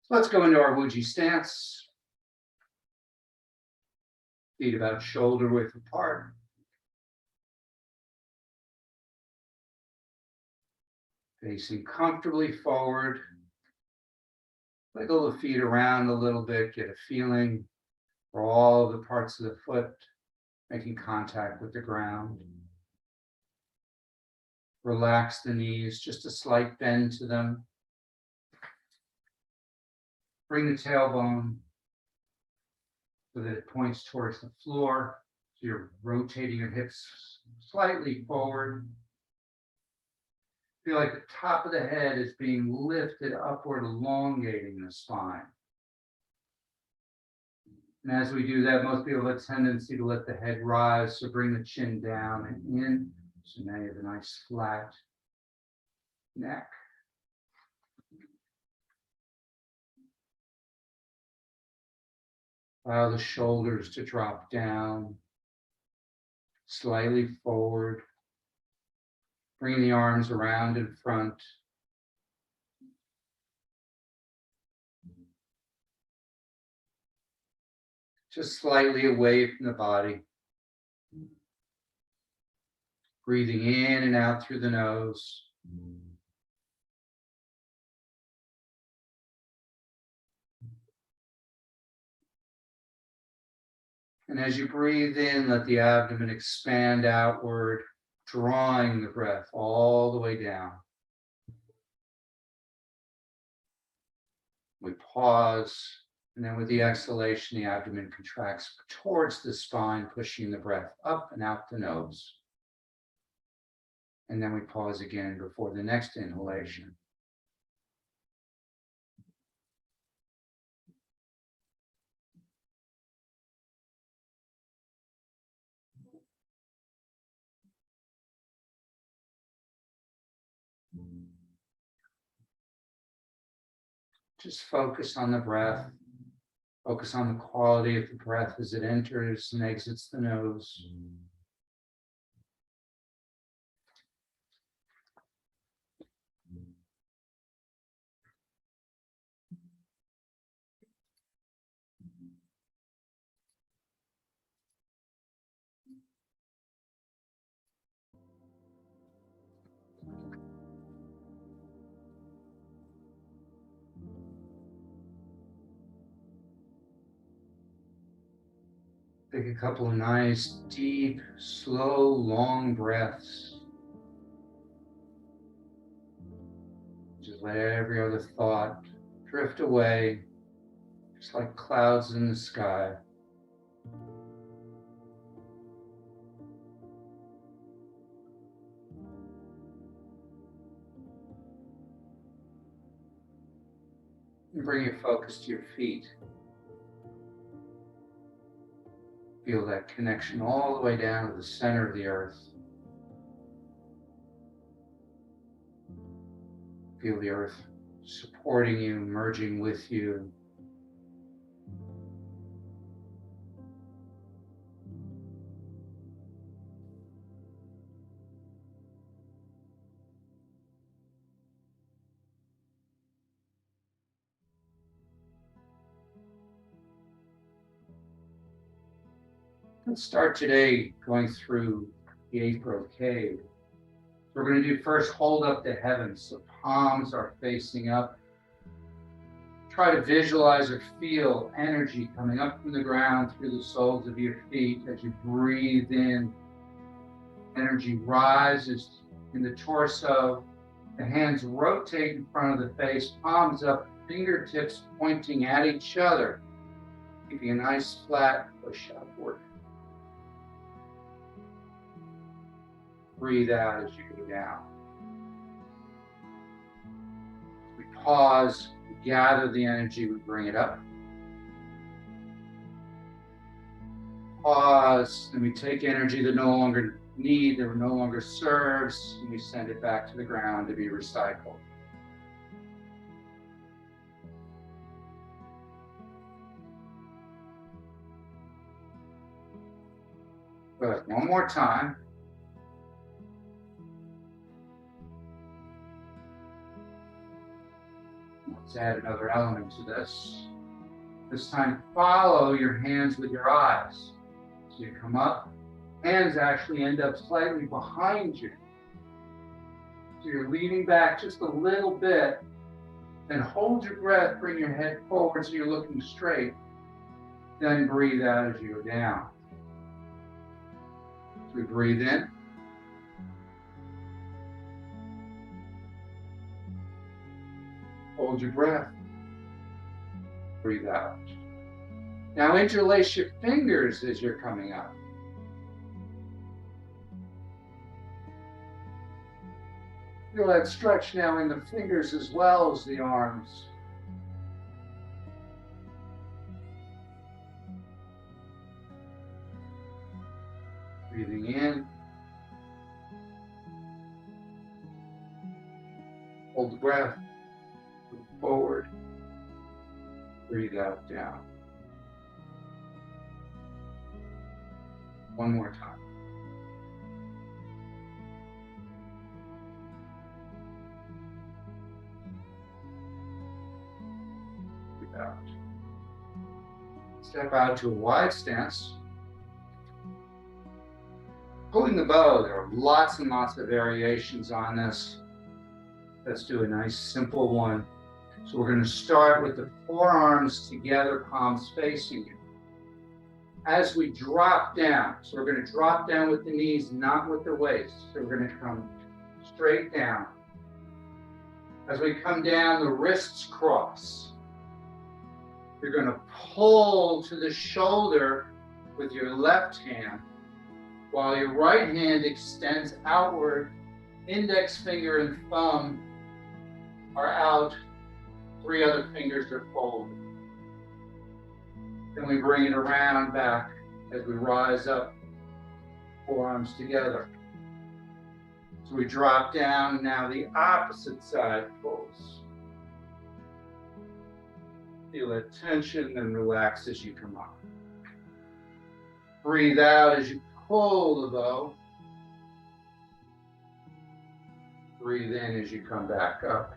So let's go into our Wuji stance. Feet about shoulder width apart. Facing comfortably forward. Wiggle the feet around a little bit, get a feeling for all the parts of the foot making contact with the ground. Relax the knees, just a slight bend to them. Bring the tailbone so that it points towards the floor. So you're rotating your hips slightly forward. Feel like the top of the head is being lifted upward, elongating the spine. And as we do that, most people have a tendency to let the head rise, so bring the chin down and in. So now you have a nice flat neck. Allow the shoulders to drop down, slightly forward. Bring the arms around in front. Just slightly away from the body. Breathing in and out through the nose. And as you breathe in, let the abdomen expand outward, drawing the breath all the way down. We pause, and then with the exhalation, the abdomen contracts towards the spine, pushing the breath up and out the nose. And then we pause again before the next inhalation. Just focus on the breath. Focus on the quality of the breath as it enters and exits the nose. Take a couple of nice, deep, slow, long breaths. Just let every other thought drift away, just like clouds in the sky. And bring your focus to your feet. Feel that connection all the way down to the center of the earth. Feel the earth supporting you, merging with you. Let's start today going through the 8th brocade. We're going to do first hold up to heaven, so palms are facing up. Try to visualize or feel energy coming up from the ground through the soles of your feet as you breathe in. Energy rises in the torso. The hands rotate in front of the face, palms up, fingertips pointing at each other, keeping a nice flat push upward. Breathe out as you go down. We pause, we gather the energy, we bring it up. Pause, and we take energy that no longer need, that no longer serves, and we send it back to the ground to be recycled. Good, one more time. Let's add another element to this. This time, follow your hands with your eyes. So you come up, hands actually end up slightly behind you. So you're leaning back just a little bit, then hold your breath, bring your head forward so you're looking straight. Then breathe out as you go down. So we breathe in. Hold your breath. Breathe out. Now interlace your fingers as you're coming up. Feel that stretch now in the fingers as well as the arms. Breathing in. Hold the breath. Move forward. Breathe out, down. One more time. Breathe out. Step out to a wide stance. Pulling the bow, there are lots and lots of variations on this. Let's do a nice simple one. So we're going to start with the forearms together, palms facing you. As we drop down, so we're going to drop down with the knees, not with the waist. So we're going to come straight down. As we come down, the wrists cross. You're going to pull to the shoulder with your left hand, while your right hand extends outward. Index finger and thumb are out. 3 other fingers are folded. Then we bring it around back as we rise up, forearms together. So we drop down, now the opposite side pulls. Feel that tension and relax as you come up. Breathe out as you pull the bow. Breathe in as you come back up.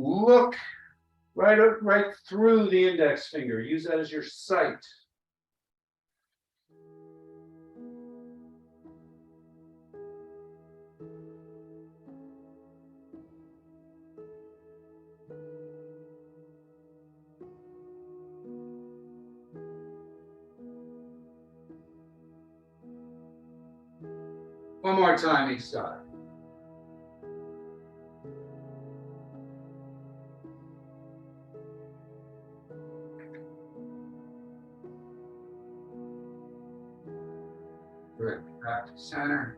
Look right through the index finger. Use that as your sight. One more time each side. Good. Back to center.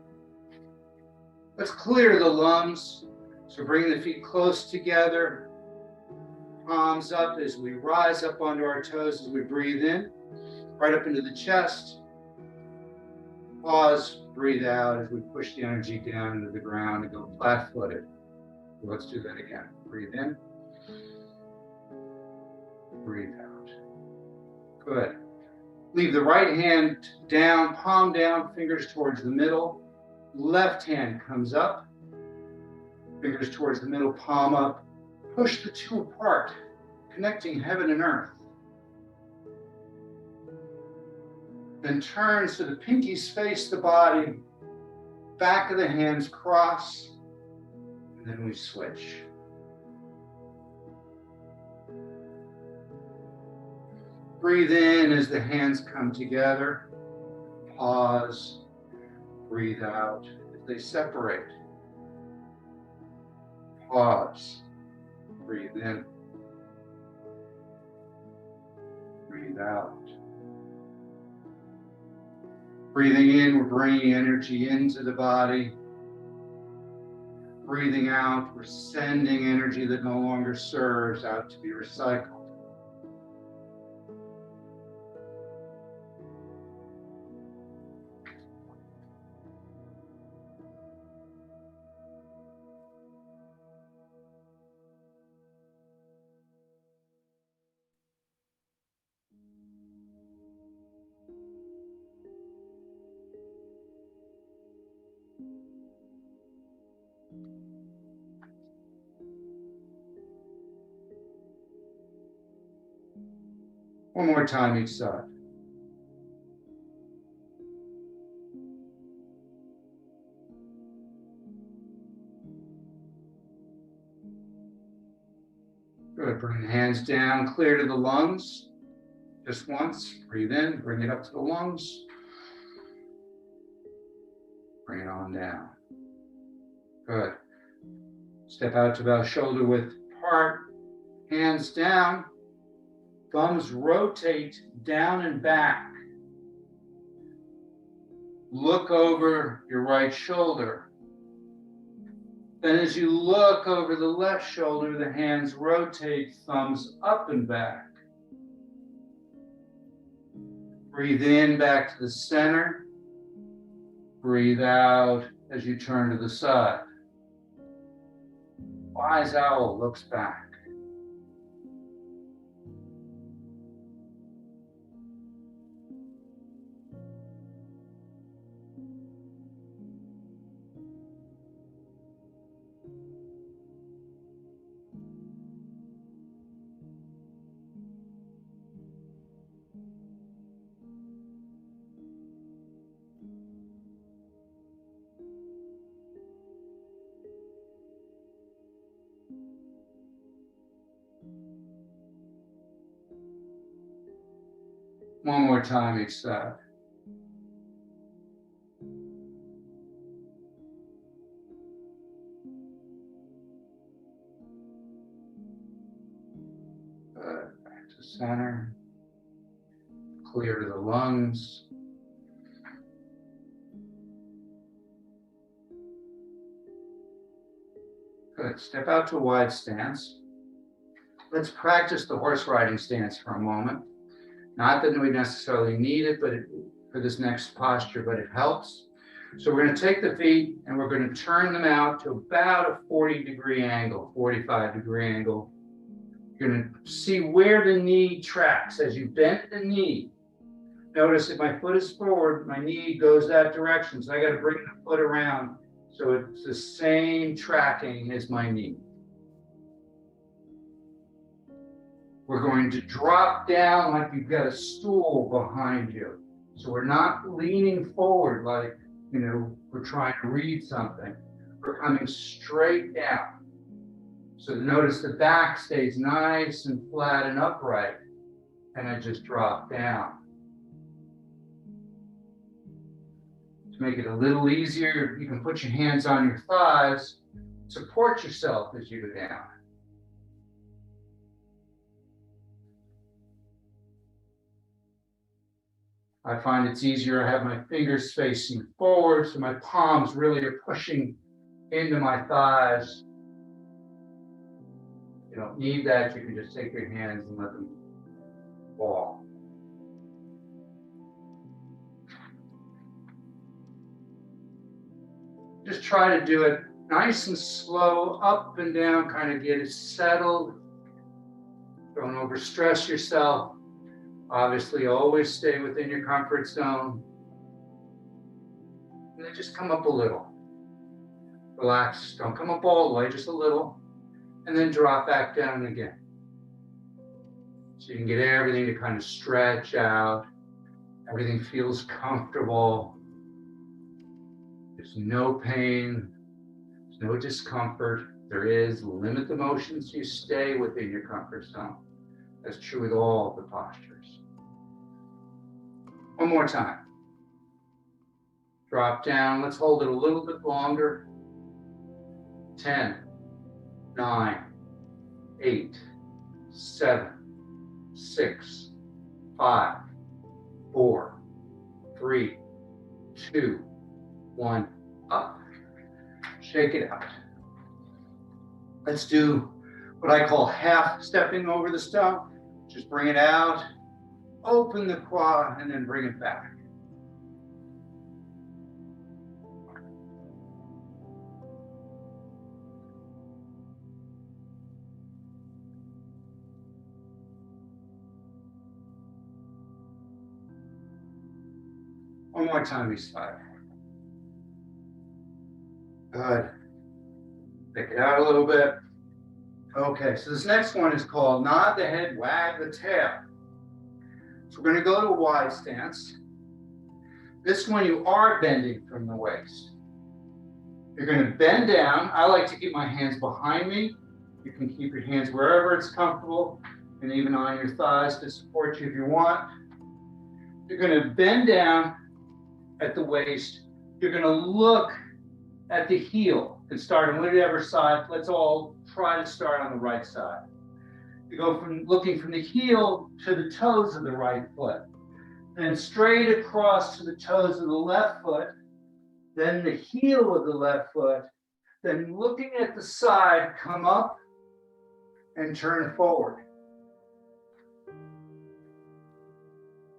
Let's clear the lungs. So bring the feet close together. Palms up as we rise up onto our toes as we breathe in. Right up into the chest. Pause, breathe out as we push the energy down into the ground and go flat-footed. Let's do that again. Breathe in. Breathe out. Good. Leave the right hand down, palm down, fingers towards the middle. Left hand comes up, fingers towards the middle, palm up. Push the two apart, connecting heaven and earth. Then turn so the pinkies face the body, back of the hands cross, and then we switch. Breathe in as the hands come together. Pause. Breathe out as they separate. Pause. Breathe in. Breathe out. Breathing in, we're bringing energy into the body. Breathing out, we're sending energy that no longer serves out to be recycled. One more time each side. Good. Bring the hands down, clear to the lungs. Just once. Breathe in, bring it up to the lungs. Bring it on down. Good. Step out to about shoulder width apart. Hands down. Thumbs rotate down and back. Look over your right shoulder. Then as you look over the left shoulder, the hands rotate, thumbs up and back. Breathe in back to the center. Breathe out as you turn to the side. Wise owl looks back. One more time each side. Good. Back to center. Clear to the lungs. Good. Step out to a wide stance. Let's practice the horse riding stance for a moment. Not that we necessarily need it, for this next posture, but it helps. So we're going to take the feet and we're going to turn them out to about a 40-degree angle, 45-degree angle. You're going to see where the knee tracks as you bend the knee. Notice if my foot is forward, my knee goes that direction. So I got to bring the foot around so it's the same tracking as my knee. We're going to drop down like you've got a stool behind you. So we're not leaning forward like, we're trying to read something. We're coming straight down. So notice the back stays nice and flat and upright. And I just drop down. To make it a little easier, you can put your hands on your thighs. Support yourself as you go down. I find it's easier. I have my fingers facing forward, so my palms really are pushing into my thighs. You don't need that. You can just take your hands and let them fall. Just try to do it nice and slow, up and down, kind of get it settled. Don't overstress yourself. Obviously, always stay within your comfort zone. And then just come up a little. Relax. Don't come up all the way, just a little. And then drop back down again. So you can get everything to kind of stretch out. Everything feels comfortable. There's no pain. There's no discomfort. There is. Limit the motion so you stay within your comfort zone. That's true with all the postures. One more time. Drop down. Let's hold it a little bit longer. 10, 9, 8, 7, 6, 5, 4, 3, 2, 1. Up. Shake it out. Let's do what I call half stepping over the stone. Just bring it out. Open the quad and then bring it back. One more time each side. Good. Pick it out a little bit. Okay, so this next one is called Nod the Head, Wag the Tail. So we're going to go to a wide stance. This one you are bending from the waist. You're going to bend down. I like to keep my hands behind me. You can keep your hands wherever it's comfortable and even on your thighs to support you if you want. You're going to bend down at the waist. You're going to look at the heel and start on whatever side. Let's all try to start on the right side. You go from looking from the heel to the toes of the right foot, then straight across to the toes of the left foot, then the heel of the left foot, then looking at the side, come up and turn forward.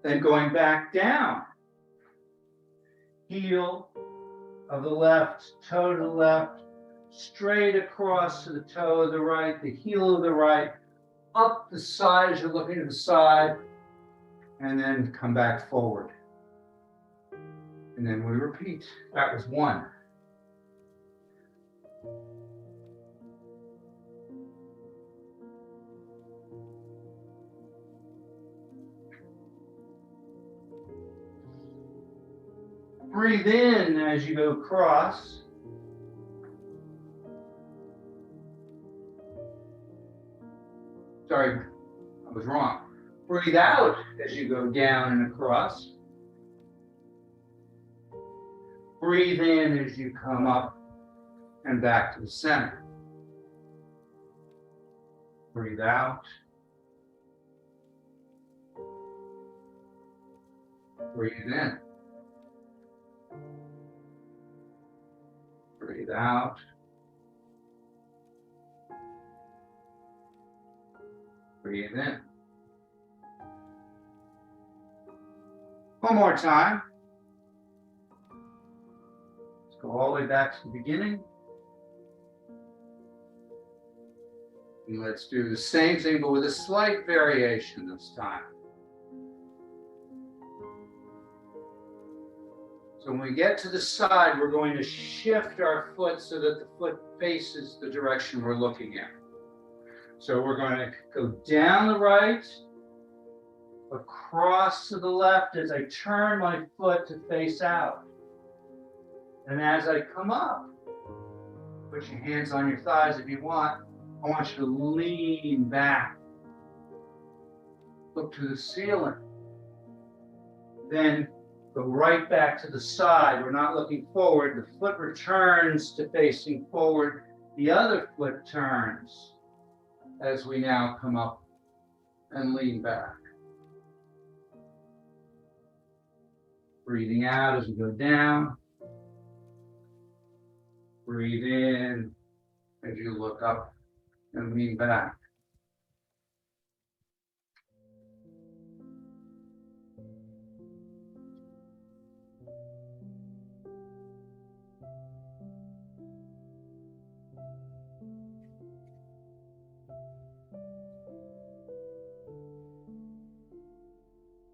Then going back down, heel of the left, toe to the left, straight across to the toe of the right, the heel of the right, up the side as you're looking to the side, and then come back forward. And then we repeat. That was one. Breathe in as you go across. Sorry, I was wrong. Breathe out as you go down and across. Breathe in as you come up and back to the center. Breathe out. Breathe in. Breathe out. Breathe in. One more time. Let's go all the way back to the beginning. And let's do the same thing, but with a slight variation this time. So when we get to the side, we're going to shift our foot so that the foot faces the direction we're looking at. So we're going to go down the right, across to the left as I turn my foot to face out. And as I come up, put your hands on your thighs if you want. I want you to lean back. Look to the ceiling. Then go right back to the side. We're not looking forward. The foot returns to facing forward. The other foot turns as we now come up and lean back. Breathing out as we go down. Breathe in as you look up and lean back.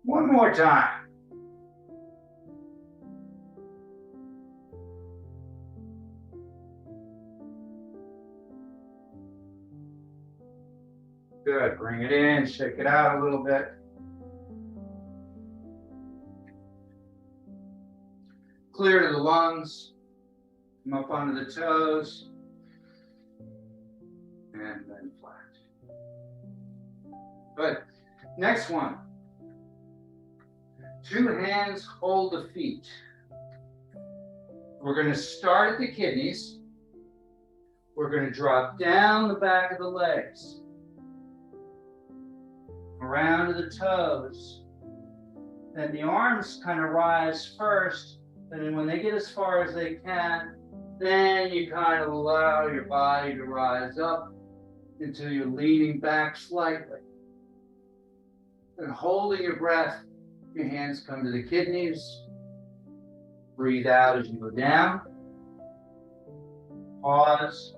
One more time. Good. Bring it in, shake it out a little bit. Clear to the lungs. Come up onto the toes. And then flat. Good. Next one. 2 hands hold the feet. We're going to start at the kidneys. We're going to drop down the back of the legs. Around to the toes. Then the arms kind of rise first. And then when they get as far as they can, then you kind of allow your body to rise up until you're leaning back slightly. And holding your breath, your hands come to the kidneys. Breathe out as you go down. Pause.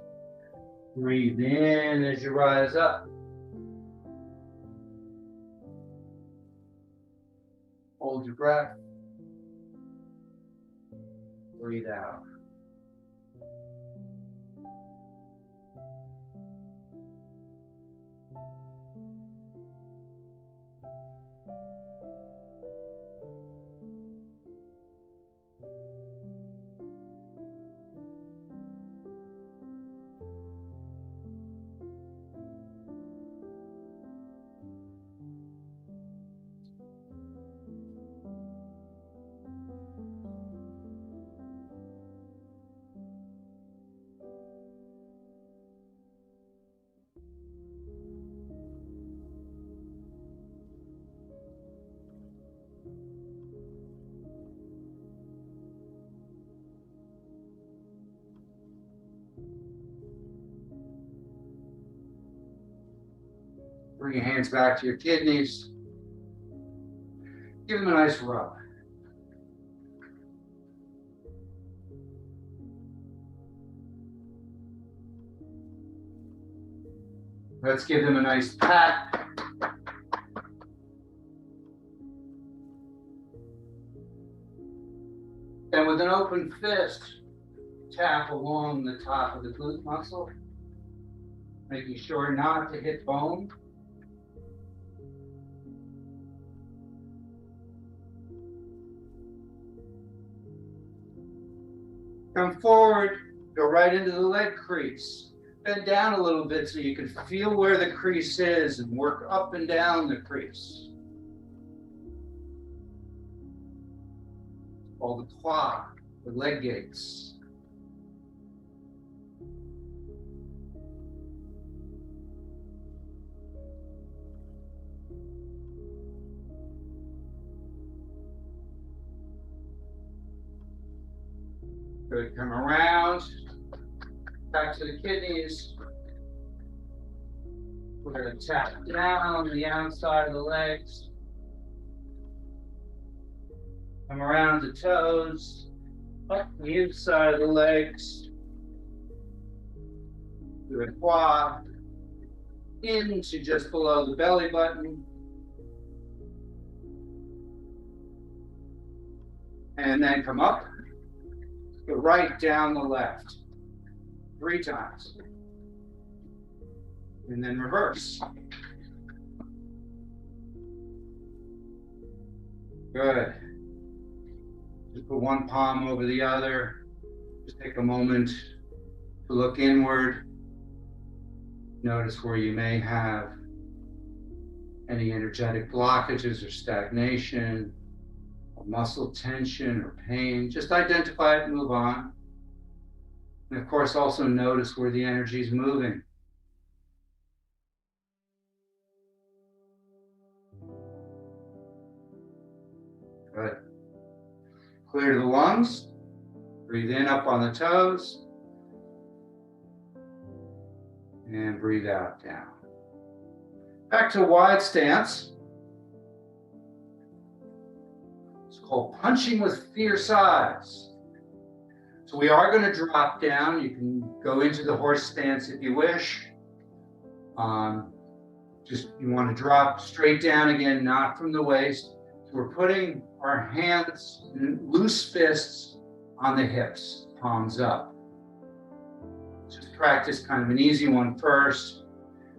Breathe in as you rise up. Hold your breath. Breathe out. Bring your hands back to your kidneys. Give them a nice rub. Let's give them a nice pat. And with an open fist, tap along the top of the glute muscle, making sure not to hit bone. Come forward, go right into the leg crease. Bend down a little bit so you can feel where the crease is and work up and down the crease. All the quad, the leg gates. Good, come around, back to the kidneys. We're going to tap down the outside of the legs. Come around the toes, up the inside of the legs. Do a quad into just below the belly button. And then come up. Go right down the left, 3 times. And then reverse. Good. Just put one palm over the other. Just take a moment to look inward. Notice where you may have any energetic blockages or stagnation, muscle tension or pain. Just identify it and move on. And of course, also notice where the energy is moving. Good. Clear the lungs. Breathe in up on the toes. And breathe out down. Back to wide stance. Called punching with fierce eyes. So we are going to drop down. You can go into the horse stance if you wish. Just you want to drop straight down again, not from the waist. So we're putting our hands, loose fists on the hips, palms up. Just practice kind of an easy one first.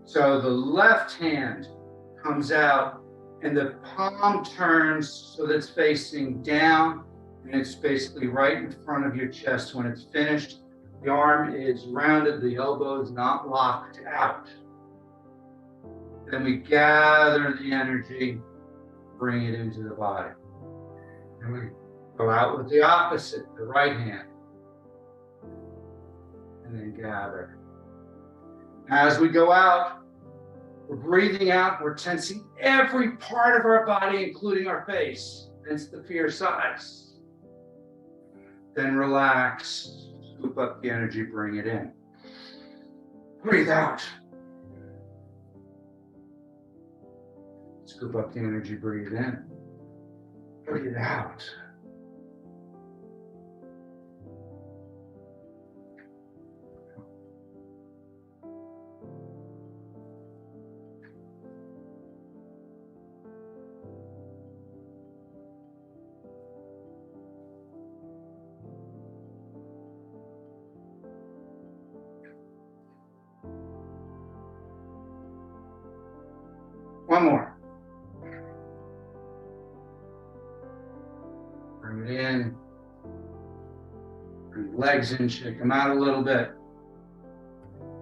So the left hand comes out and the palm turns so that it's facing down and it's basically right in front of your chest when it's finished. The arm is rounded, the elbow is not locked out. Then we gather the energy, bring it into the body. And we go out with the opposite, the right hand. And then gather. As we go out, we're breathing out, we're tensing every part of our body, including our face. Tense the fierce eyes. Then relax, scoop up the energy, bring it in. Breathe out. Scoop up the energy, breathe in. Breathe out. One more. Bring it in. Bring the legs in, shake them out a little bit.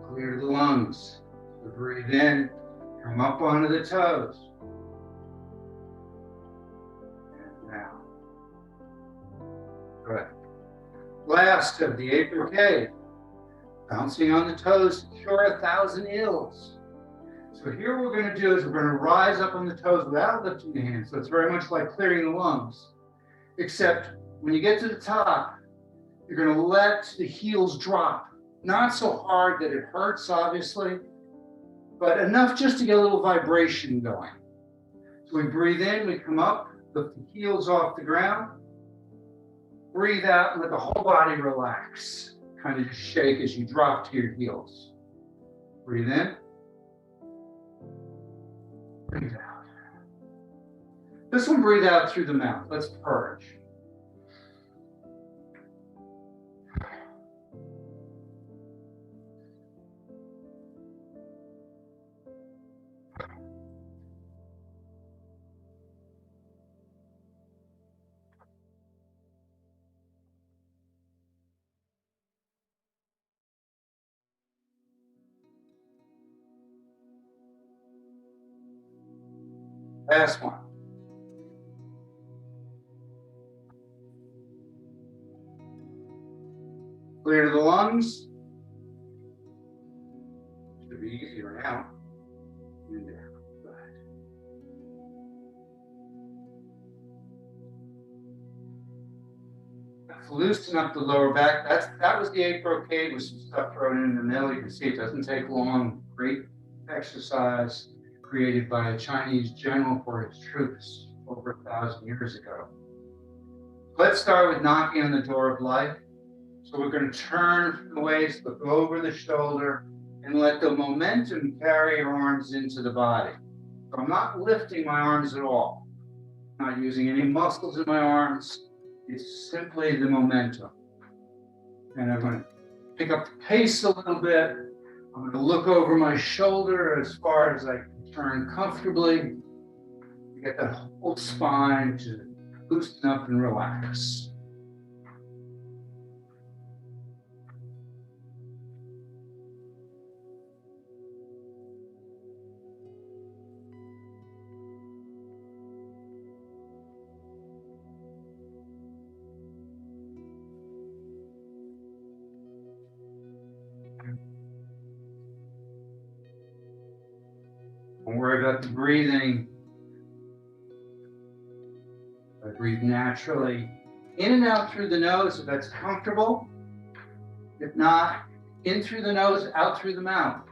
Clear the lungs. So breathe in, come up onto the toes. And down. Good. Last of the April cave. Bouncing on the toes, cure 1,000 ills. So here what we're going to do is we're going to rise up on the toes without lifting the hands. So it's very much like clearing the lungs. Except when you get to the top, you're going to let the heels drop. Not so hard that it hurts, obviously, but enough just to get a little vibration going. So we breathe in, we come up, lift the heels off the ground. Breathe out and let the whole body relax. Kind of just shake as you drop to your heels. Breathe in. Breathe out. This one, breathe out through the mouth. Let's purge. Last one. Clear the lungs. Should be easier now. And down. Go ahead. Let's loosen up the lower back. That was the 8 brocade with some stuff thrown in the middle. You can see it doesn't take long. Great exercise created by a Chinese general for his troops over 1,000 years ago. Let's start with knocking on the door of life. So we're going to turn from the waist, look over the shoulder, and let the momentum carry your arms into the body. So I'm not lifting my arms at all. I'm not using any muscles in my arms. It's simply the momentum. And I'm going to pick up the pace a little bit. I'm going to look over my shoulder as far as I can turn comfortably. You get that whole spine to loosen up and relax. Don't worry about the breathing. I breathe naturally in and out through the nose if that's comfortable. If not, in through the nose, out through the mouth.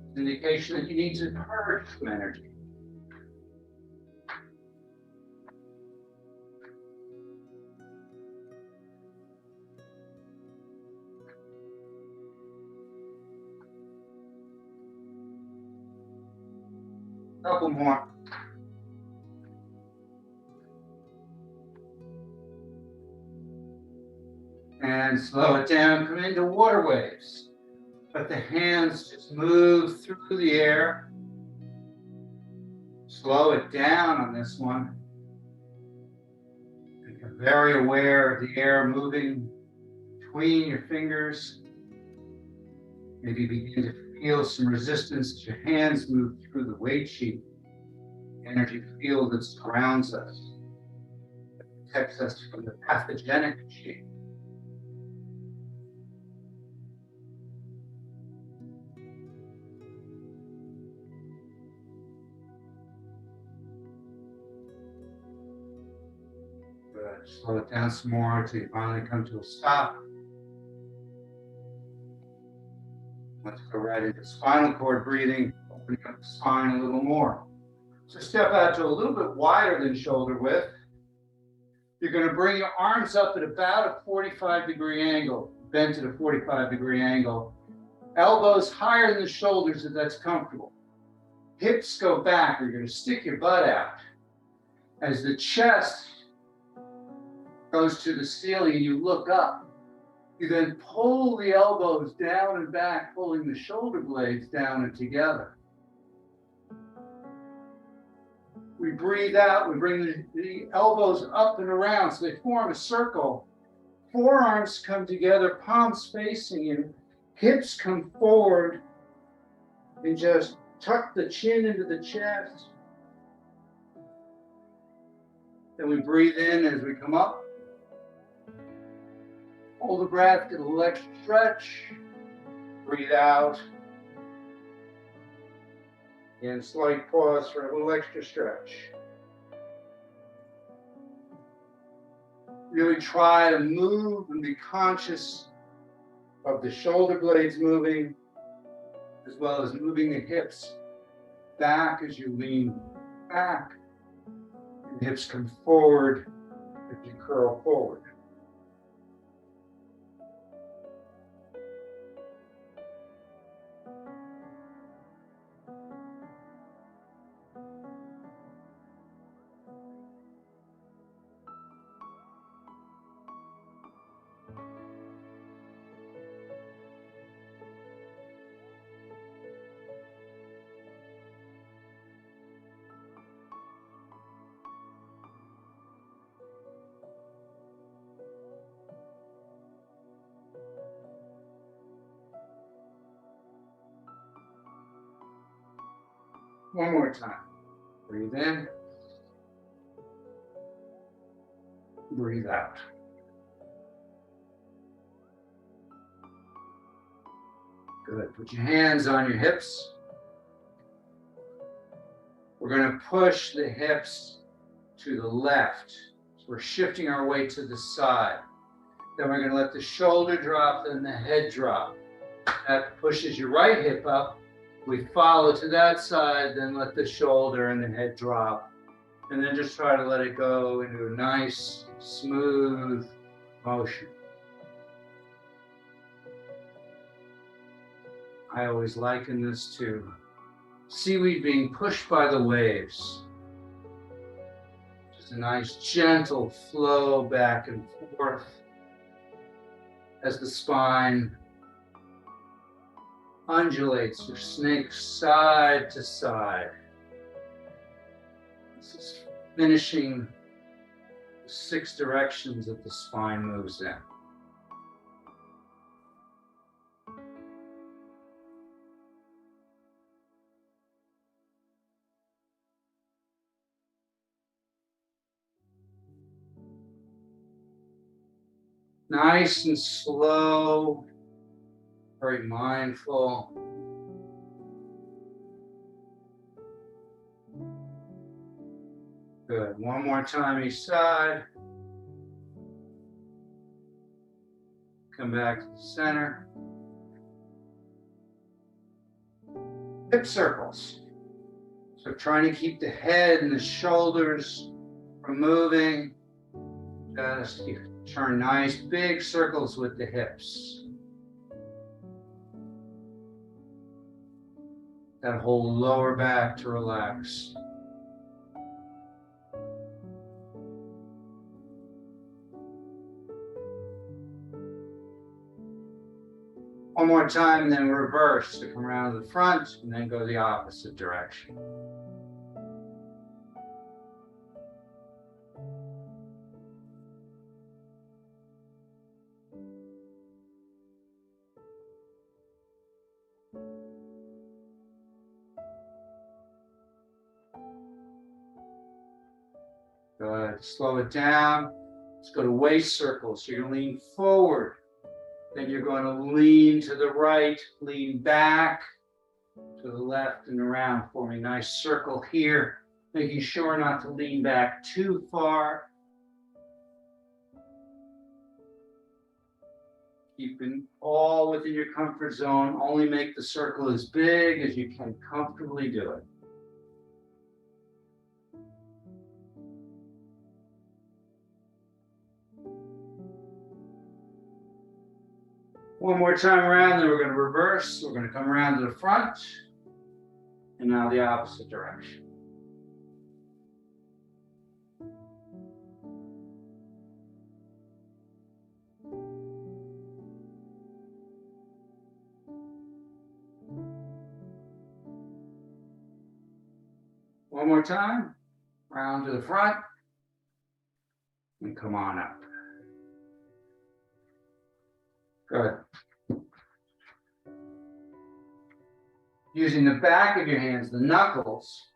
It's an indication that you need to purge some energy. Couple more. And slow it down, come into water waves. Let the hands just move through the air. Slow it down on this one. Become very aware of the air moving between your fingers. Maybe begin to feel some resistance as your hands move through the weight sheet, energy field that surrounds us, that protects us from the pathogenic sheet. Good. Slow it down some more until you finally come to a stop. Let's go right into spinal cord breathing, opening up the spine a little more. So step out to a little bit wider than shoulder width. You're going to bring your arms up at about a 45-degree angle, bent at a 45-degree angle. Elbows higher than the shoulders if that's comfortable. Hips go back. You're going to stick your butt out. As the chest goes to the ceiling and you look up, you then pull the elbows down and back, pulling the shoulder blades down and together. We breathe out, we bring the elbows up and around so they form a circle. Forearms come together, palms facing you, hips come forward, and just tuck the chin into the chest. Then we breathe in as we come up. Hold the breath, get a little extra stretch. Breathe out. And slight pause for a little extra stretch. Really try to move and be conscious of the shoulder blades moving, as well as moving the hips back as you lean back. And hips come forward as you curl forward. One more time. Breathe in. Breathe out. Good. Put your hands on your hips. We're going to push the hips to the left. So we're shifting our weight to the side. Then we're going to let the shoulder drop, then the head drop. That pushes your right hip up. We follow to that side, then let the shoulder and the head drop. And then just try to let it go into a nice, smooth motion. I always liken this to seaweed being pushed by the waves. Just a nice, gentle flow back and forth as the spine undulates or snakes side to side. This is finishing the 6 directions that the spine moves in. Nice and slow, very mindful. Good. One more time each side. Come back to the center. Hip circles. So trying to keep the head and the shoulders from moving. Just turn nice big circles with the hips. That whole lower back to relax. One more time, then reverse to come around to the front and then go the opposite direction. Good. Slow it down. Let's go to waist circles. So you're going to lean forward. Then you're going to lean to the right, lean back to the left and around, forming a nice circle here, making sure not to lean back too far. Keeping all within your comfort zone. Only make the circle as big as you can comfortably do it. One more time around, then we're going to reverse. We're going to come around to the front. And now the opposite direction. One more time. Round to the front. And come on up. Good. Using the back of your hands, the knuckles,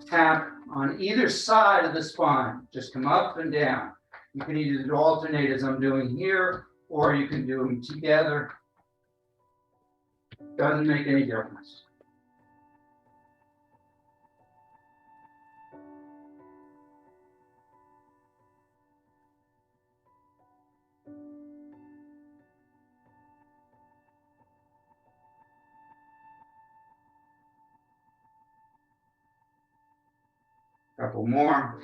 tap on either side of the spine. Just come up and down. You can either alternate as I'm doing here, or you can do them together. Doesn't make any difference. Couple more.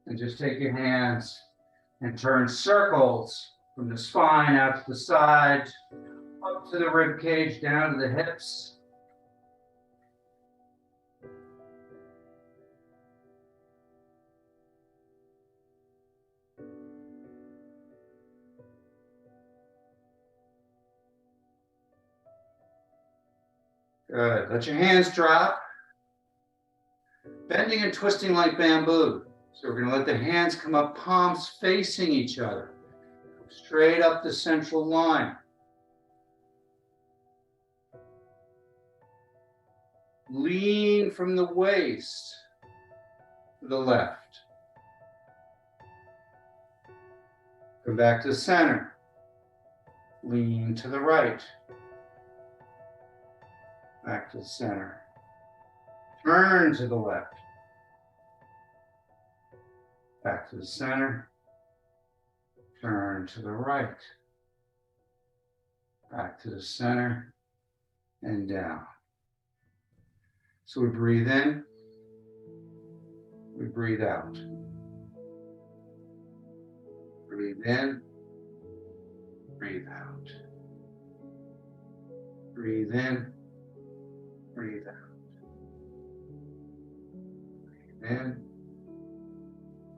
And just take your hands and turn circles from the spine out to the side, up to the rib cage, down to the hips. Good. Let your hands drop. Bending and twisting like bamboo. So we're going to let the hands come up, palms facing each other. Straight up the central line. Lean from the waist to the left. Come back to center. Lean to the right. Back to the center. Turn to the left. Back to the center. Turn to the right. Back to the center and down. So we breathe in. We breathe out. Breathe in. Breathe out. Breathe in. Breathe out. Breathe in.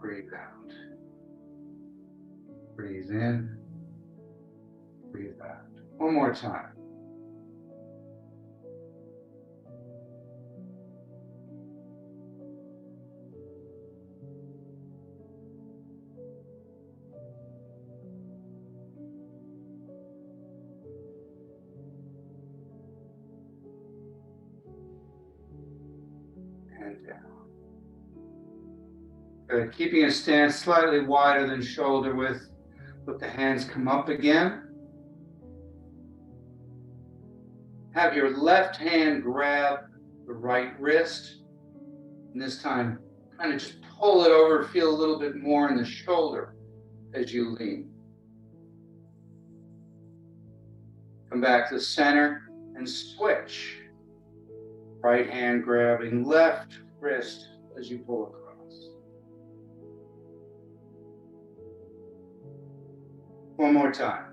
Breathe out. Breathe in. Breathe out. One more time. And down. Good. Keeping a stance slightly wider than shoulder width. Let the hands come up again. Have your left hand grab the right wrist. And this time, kind of just pull it over, feel a little bit more in the shoulder as you lean. Come back to the center and switch. Right hand grabbing left wrist as you pull across. One more time.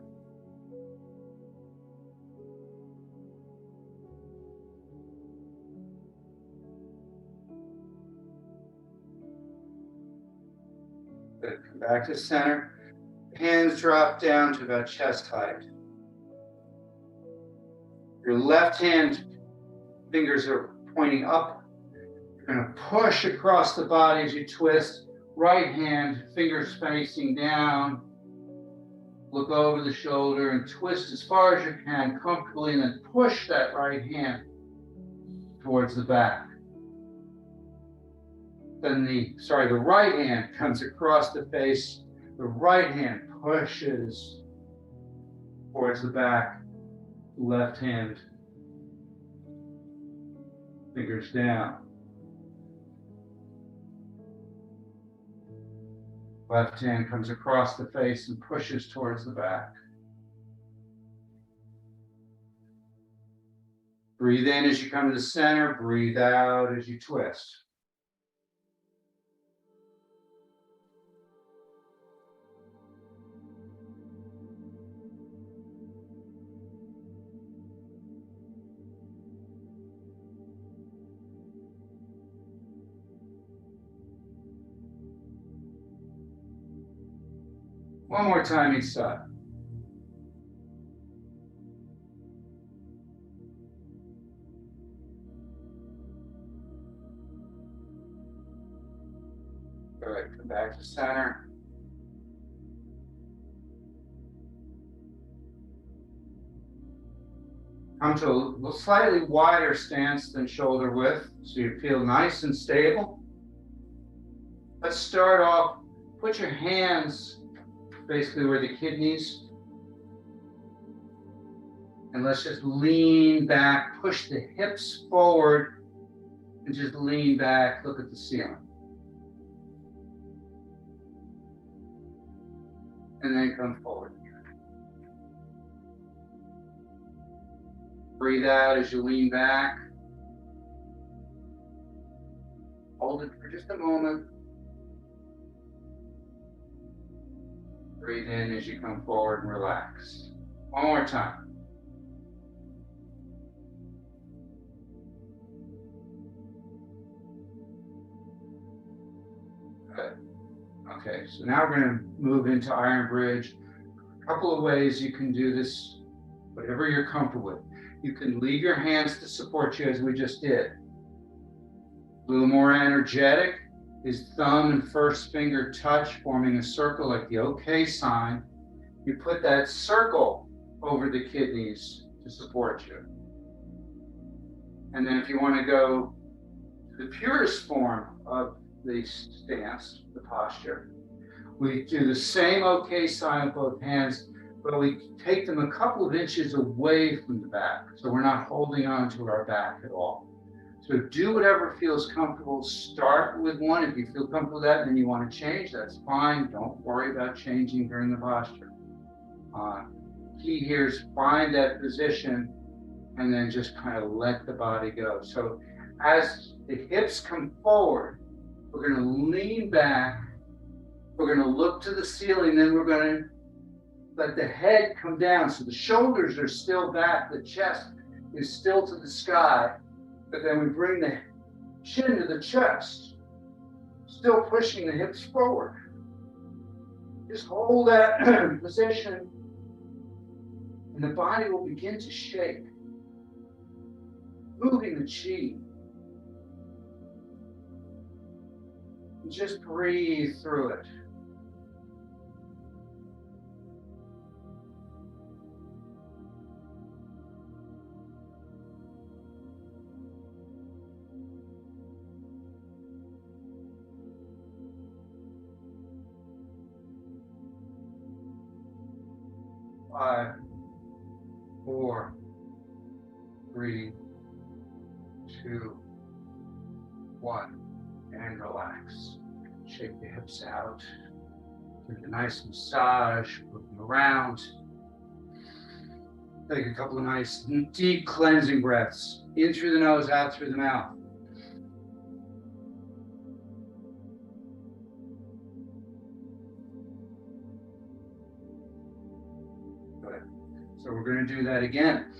Good. Come back to center. Hands drop down to about chest height. Your left hand fingers are pointing up. You're going to push across the body as you twist. Right hand, fingers facing down. Look over the shoulder and twist as far as you can comfortably, and then push that right hand towards the back. Then the right hand comes across the face. The right hand pushes towards the back. Left hand, fingers down. Left hand comes across the face and pushes towards the back. Breathe in as you come to the center. Breathe out as you twist. One more time each side. Good. Come back to center. Come to a slightly wider stance than shoulder width, so you feel nice and stable. Let's start off. Put your hands basically where the kidneys. And let's just lean back, push the hips forward, and just lean back, look at the ceiling. And then come forward. Breathe out as you lean back. Hold it for just a moment. Breathe in as you come forward and relax. One more time. Good. Okay, so now we're going to move into Iron Bridge. A couple of ways you can do this, whatever you're comfortable with. You can leave your hands to support you as we just did. A little more energetic is thumb and first finger touch, forming a circle like the OK sign. You put that circle over the kidneys to support you. And then if you want to go to the purest form of the stance, the posture, we do the same OK sign with both hands, but we take them a couple of inches away from the back. So we're not holding on to our back at all. So do whatever feels comfortable. Start with one. If you feel comfortable with that and then you want to change, that's fine. Don't worry about changing during the posture. Key here is find that position and then just kind of let the body go. So as the hips come forward, we're going to lean back. We're going to look to the ceiling. Then we're going to let the head come down. So the shoulders are still back. The chest is still to the sky. But then we bring the chin to the chest, still pushing the hips forward. Just hold that position, and the body will begin to shake, moving the chi. And just breathe through it. Five, 4, 3, 2, 1, and relax. Shake the hips out. Give it a nice massage, move them around. Take a couple of nice deep cleansing breaths. In through the nose, out through the mouth. So we're going to do that again.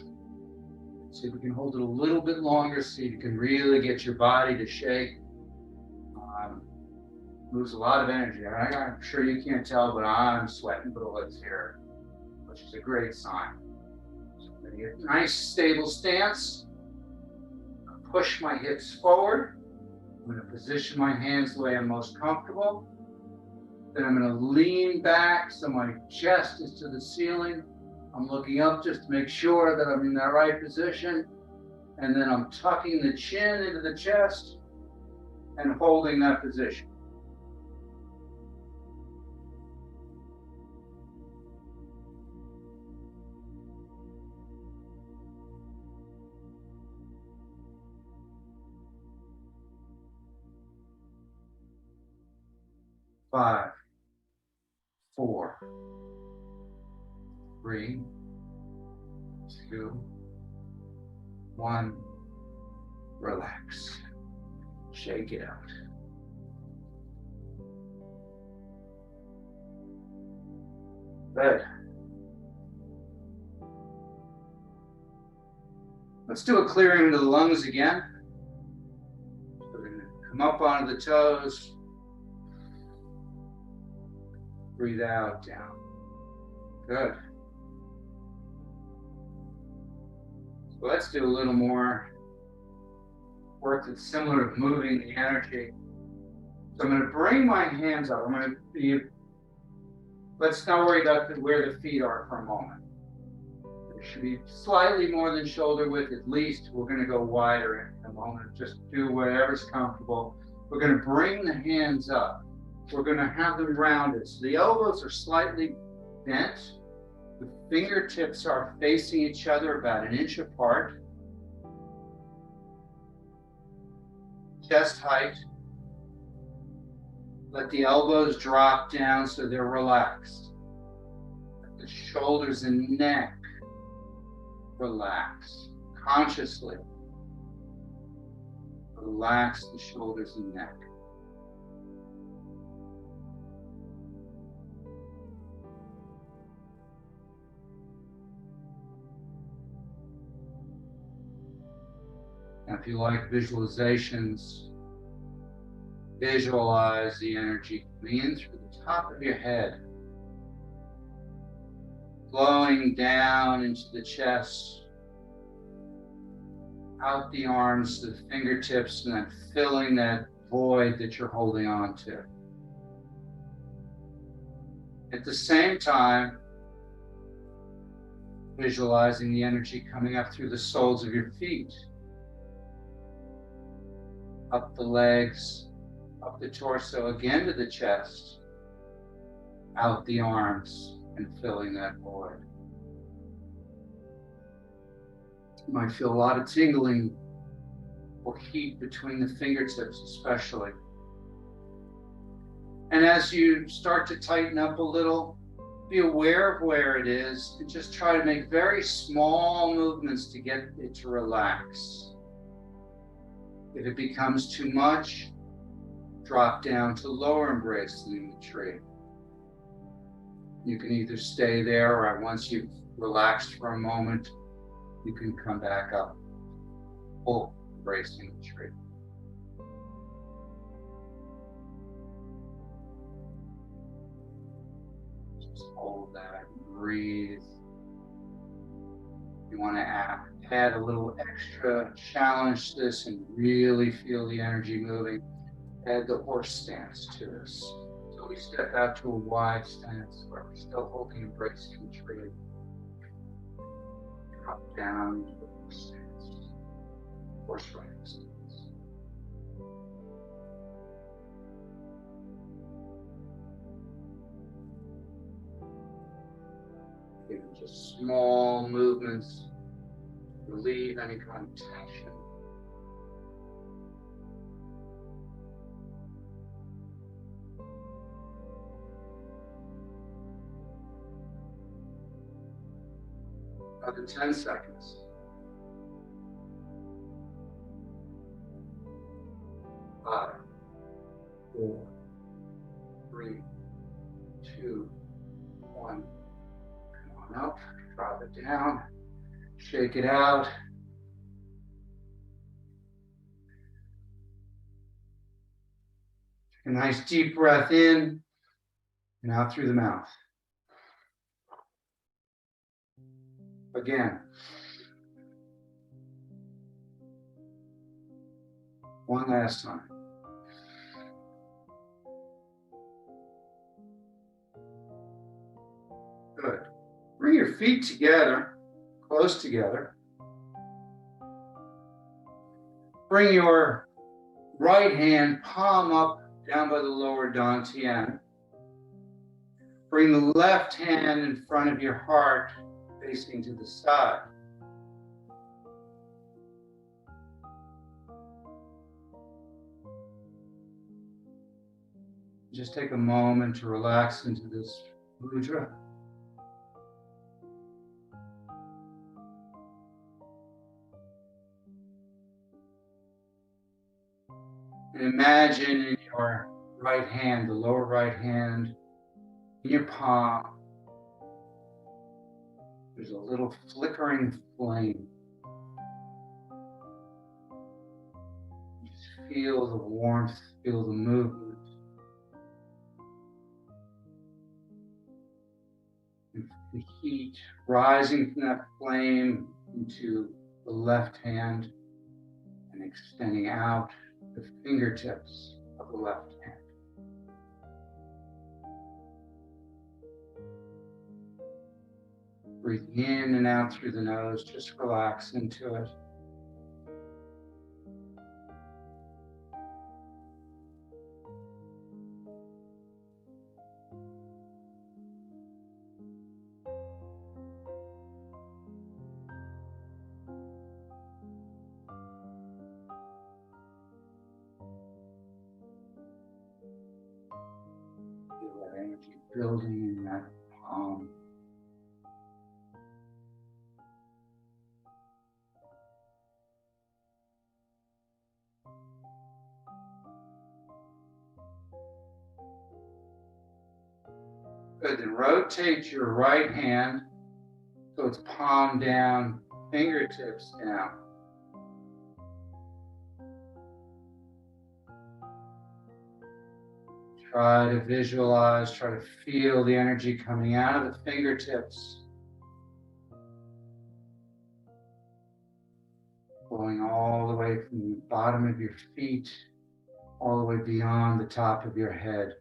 See if we can hold it a little bit longer, see if you can really get your body to shake. Moves a lot of energy. I'm sure you can't tell, but I'm sweating bullets here, which is a great sign. So I'm going to get a nice stable stance. Push my hips forward. I'm going to position my hands the way I'm most comfortable. Then I'm going to lean back so my chest is to the ceiling. I'm looking up just to make sure that I'm in that right position. And then I'm tucking the chin into the chest and holding that position. Five, 4, 3, 2, 1. Relax. Shake it out. Good. Let's do a clearing of the lungs again. We're going to come up onto the toes. Breathe out, down. Good. So let's do a little more work that's similar to moving the energy. So I'm going to bring my hands up. Let's not worry about where the feet are for a moment. It should be slightly more than shoulder width at least. We're going to go wider in a moment. Just do whatever's comfortable. We're going to bring the hands up. We're going to have them rounded. So the elbows are slightly bent. The fingertips are facing each other about 1 inch apart. Chest height. Let the elbows drop down so they're relaxed. Let the shoulders and neck relax consciously. Relax the shoulders and neck. Now, if you like visualizations, visualize the energy coming in through the top of your head, flowing down into the chest, out the arms to the fingertips, and then filling that void that you're holding on to. At the same time, visualizing the energy coming up through the soles of your feet, up the legs, up the torso, again to the chest, out the arms, and filling that void. You might feel a lot of tingling or heat between the fingertips especially. And as you start to tighten up a little, be aware of where it is and just try to make very small movements to get it to relax. If it becomes too much, drop down to lower embrace in the tree. You can either stay there, or once you've relaxed for a moment, you can come back up, full embracing the tree. Just hold that, breathe. You want to add a little extra challenge to this and really feel the energy moving. Add the horse stance to this. So we step out to a wide stance where we're still holding, embracing the tree. Drop down to the horse stance, horse riding stance. Even just small movements, relieve any kind of tension. Another 10 seconds. 5, 4, 3, 2, 1. Come on up, drop it down, shake it out. Take a nice deep breath in and out through the mouth. Again. One last time. Good. Bring your feet together, close together. Bring your right hand palm up down by the lower dantian. Bring the left hand in front of your heart, facing to the side. Just take a moment to relax into this mudra. And imagine in your right hand, the lower right hand, in your palm, there's a little flickering flame. Just feel the warmth, feel the movement. And the heat rising from that flame into the left hand and extending out the fingertips of the left hand. Breathing in and out through the nose, just relax into it. Feel that energy building in that palm. Good, then rotate your right hand so it's palm down, fingertips down. Try to visualize, try to feel the energy coming out of the fingertips, going all the way from the bottom of your feet, all the way beyond the top of your head.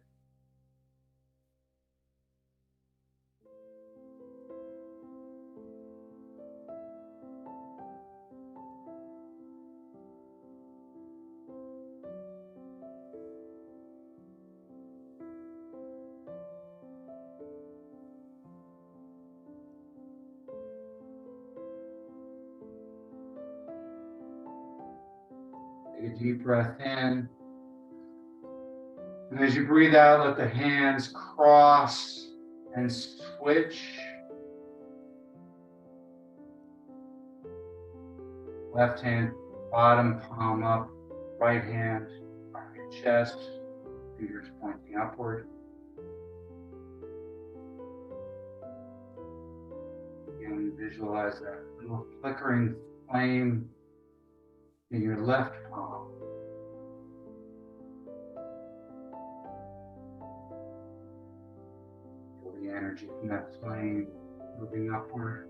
Take a deep breath in. And as you breathe out, let the hands cross and switch. Left hand, bottom palm up, right hand on your chest, fingers pointing upward. Again, visualize that little flickering flame in your left palm. Feel the energy from that flame moving upward,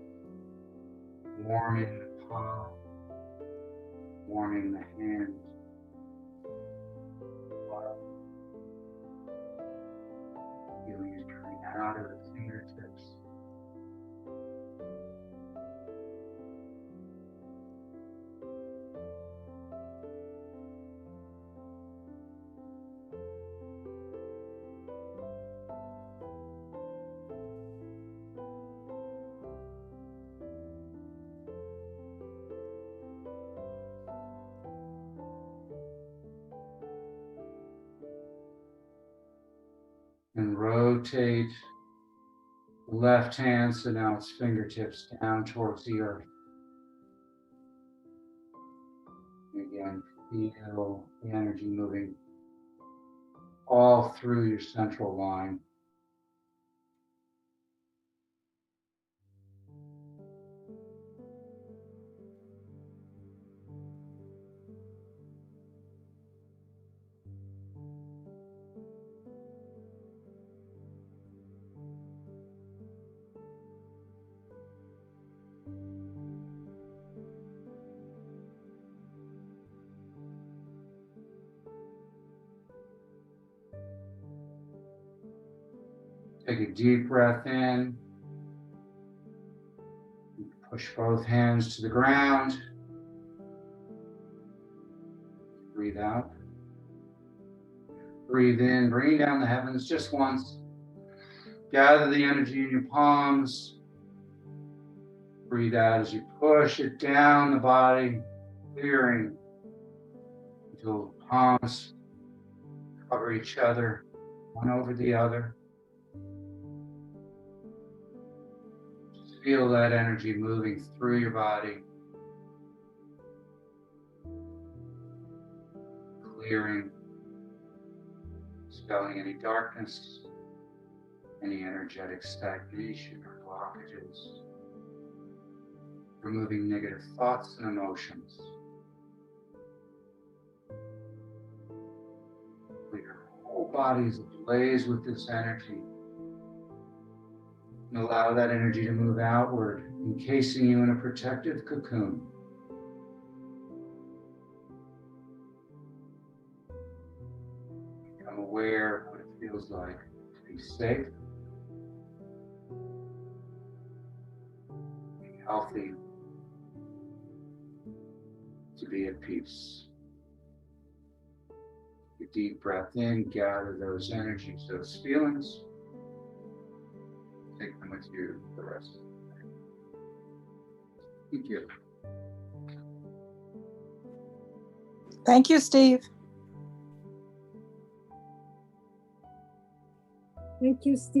warming the palm, warming the hand. Feeling it coming out of the fingertips. And rotate the left hand so now it's fingertips down towards the earth. And again, feel the energy moving all through your central line. Take a deep breath in. Push both hands to the ground. Breathe out. Breathe in, bring down the heavens just once. Gather the energy in your palms. Breathe out as you push it down the body, clearing until the palms cover each other, one over the other. Just feel that energy moving through your body, clearing, expelling any darkness, any energetic stagnation or blockages, removing negative thoughts and emotions. Your whole body is ablaze with this energy. And allow that energy to move outward, encasing you in a protective cocoon. Become aware of what it feels like to be safe, be healthy, to be at peace. Take a deep breath in, gather those energies, those feelings. Take them with you for the rest of the day. Thank you. Thank you, Steve. Thank you, Steve.